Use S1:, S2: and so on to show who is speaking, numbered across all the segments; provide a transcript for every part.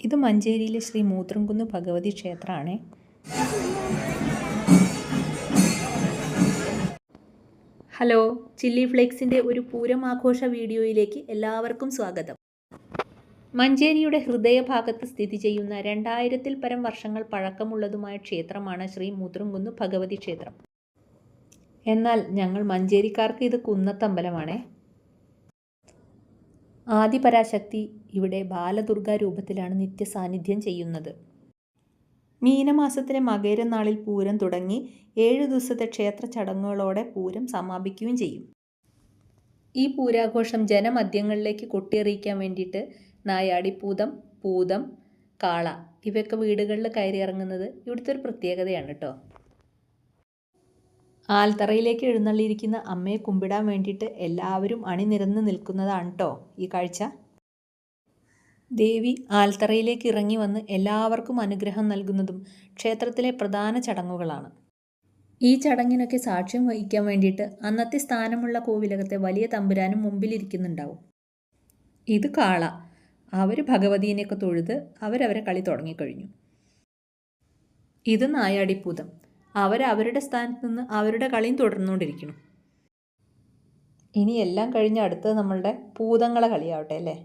S1: ഇത് മഞ്ചേരിയിലെ ശ്രീ മൂത്രംകുന്ന് ഭഗവതി ക്ഷേത്രമാണ്. Hello, chilli ഫ്ലേക്സിൻ്റെ ഒരു പൂരം ആഘോഷ വീഡിയോയിലേക്ക് എല്ലാവർക്കും സ്വാഗതം. മഞ്ചേരിയുടെ ഹൃദയഭാഗത്ത് സ്ഥിതി ചെയ്യുന്ന 2000-ൽ പരം വർഷങ്ങൾ പഴക്കമുള്ളതുമായ ക്ഷേത്രമാണ് ശ്രീ മൂത്രംകുന്ന് ഭഗവതി ക്ഷേത്രം. എന്നാൽ ഞങ്ങൾ മഞ്ചേരിക്കാർക്ക് ഇത് കുന്നത്തമ്പലമാണേ. ആദിപരാശക്തി ഇവിടെ ബാലദുർഗാ രൂപത്തിലാണ് നിത്യസാന്നിധ്യം ചെയ്യുന്നത്. മീനമാസത്തിലെ മകരനാളിൽ പൂരം തുടങ്ങി 7 ദിവസത്തെ ക്ഷേത്ര ചടങ്ങുകളോടെ പൂരം സമാപിക്കുകയും ചെയ്യും. ഈ പൂരാഘോഷം ജനമധ്യങ്ങളിലേക്ക് കൊട്ടിയറിയിക്കാൻ വേണ്ടിയിട്ട് നായാടിപ്പൂതം, പൂതം, കാള ഇവയൊക്കെ വീടുകളിൽ കയറി ഇറങ്ങുന്നത് ഇവിടുത്തെ ഒരു പ്രത്യേകതയാണ് കേട്ടോ. ആൽത്തറയിലേക്ക് എഴുന്നള്ളിയിരിക്കുന്ന അമ്മയെ കുമ്പിടാൻ വേണ്ടിയിട്ട് എല്ലാവരും അണിനിരന്ന് നിൽക്കുന്നതാണ് കേട്ടോ ഈ കാഴ്ച. ദേവി ആൽത്തറയിലേക്ക് ഇറങ്ങി വന്ന് എല്ലാവർക്കും അനുഗ്രഹം നൽകുന്നതും ക്ഷേത്രത്തിലെ പ്രധാന ചടങ്ങുകളാണ്. ഈ ചടങ്ങിനൊക്കെ സാക്ഷ്യം വഹിക്കാൻ വേണ്ടിയിട്ട് അന്നത്തെ സ്ഥാനമുള്ള കോവിലകത്തെ വലിയ തമ്പുരാനും മുമ്പിലിരിക്കുന്നുണ്ടാവും. ഇത് കാള. അവർ ഭഗവതീനെയൊക്കെ തൊഴുത് അവരവരെ കളി തുടങ്ങിക്കഴിഞ്ഞു. ഇത് നായാടിപ്പൂതം. അവരവരുടെ സ്ഥാനത്ത് നിന്ന് അവരുടെ കളിയും തുടർന്നുകൊണ്ടിരിക്കുന്നു. ഇനി എല്ലാം കഴിഞ്ഞ് അടുത്തത് നമ്മളുടെ പൂതങ്ങളെ കളിയാവട്ടെ അല്ലേ.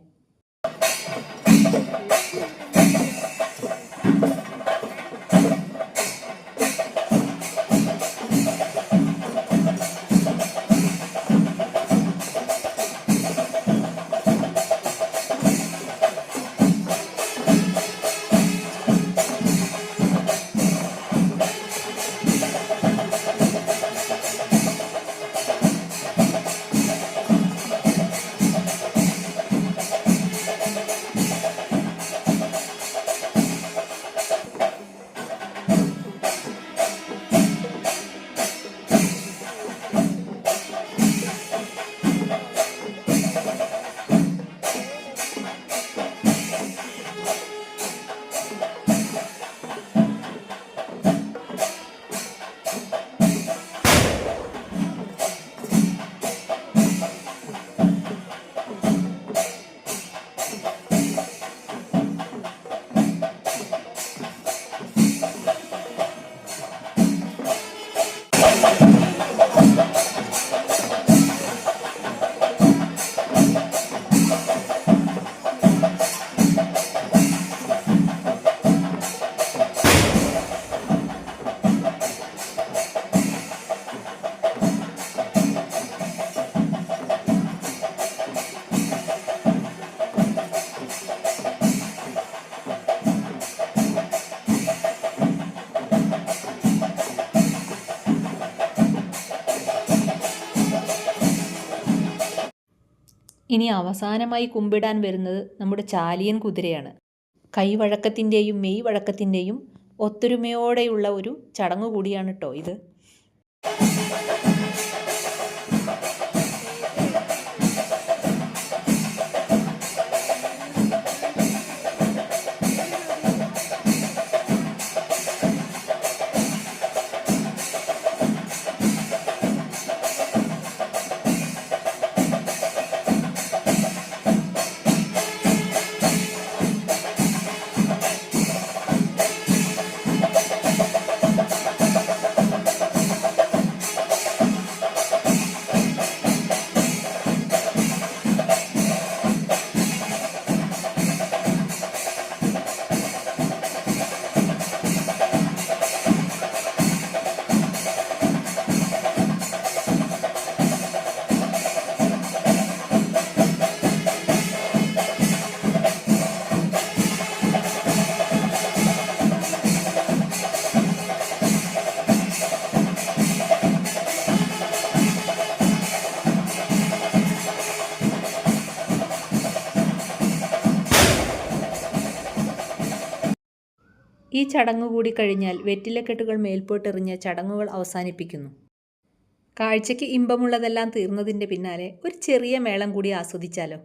S1: ഇനി അവസാനമായി കുമ്പിടാൻ വരുന്നത് നമ്മുടെ ചാലിയൻ കുതിരയാണ്. കൈവഴക്കത്തിൻ്റെയും മെയ് വഴക്കത്തിൻ്റെയും ഒത്തൊരുമയോടെയുള്ള ഒരു ചടങ്ങ് കൂടിയാണ് കേട്ടോ ഇത്. ഈ ചടങ്ങ് കൂടി കഴിഞ്ഞാൽ വെറ്റിലക്കെട്ടുകൾ മേൽപോട്ടെറിഞ്ഞ് ചടങ്ങുകൾ അവസാനിപ്പിക്കുന്നു. കാഴ്ചയ്ക്ക് ഇമ്പമുള്ളതെല്ലാം തീർന്നതിൻ്റെ പിന്നാലെ ഒരു ചെറിയ മേളം കൂടി ആസ്വദിച്ചാലോ.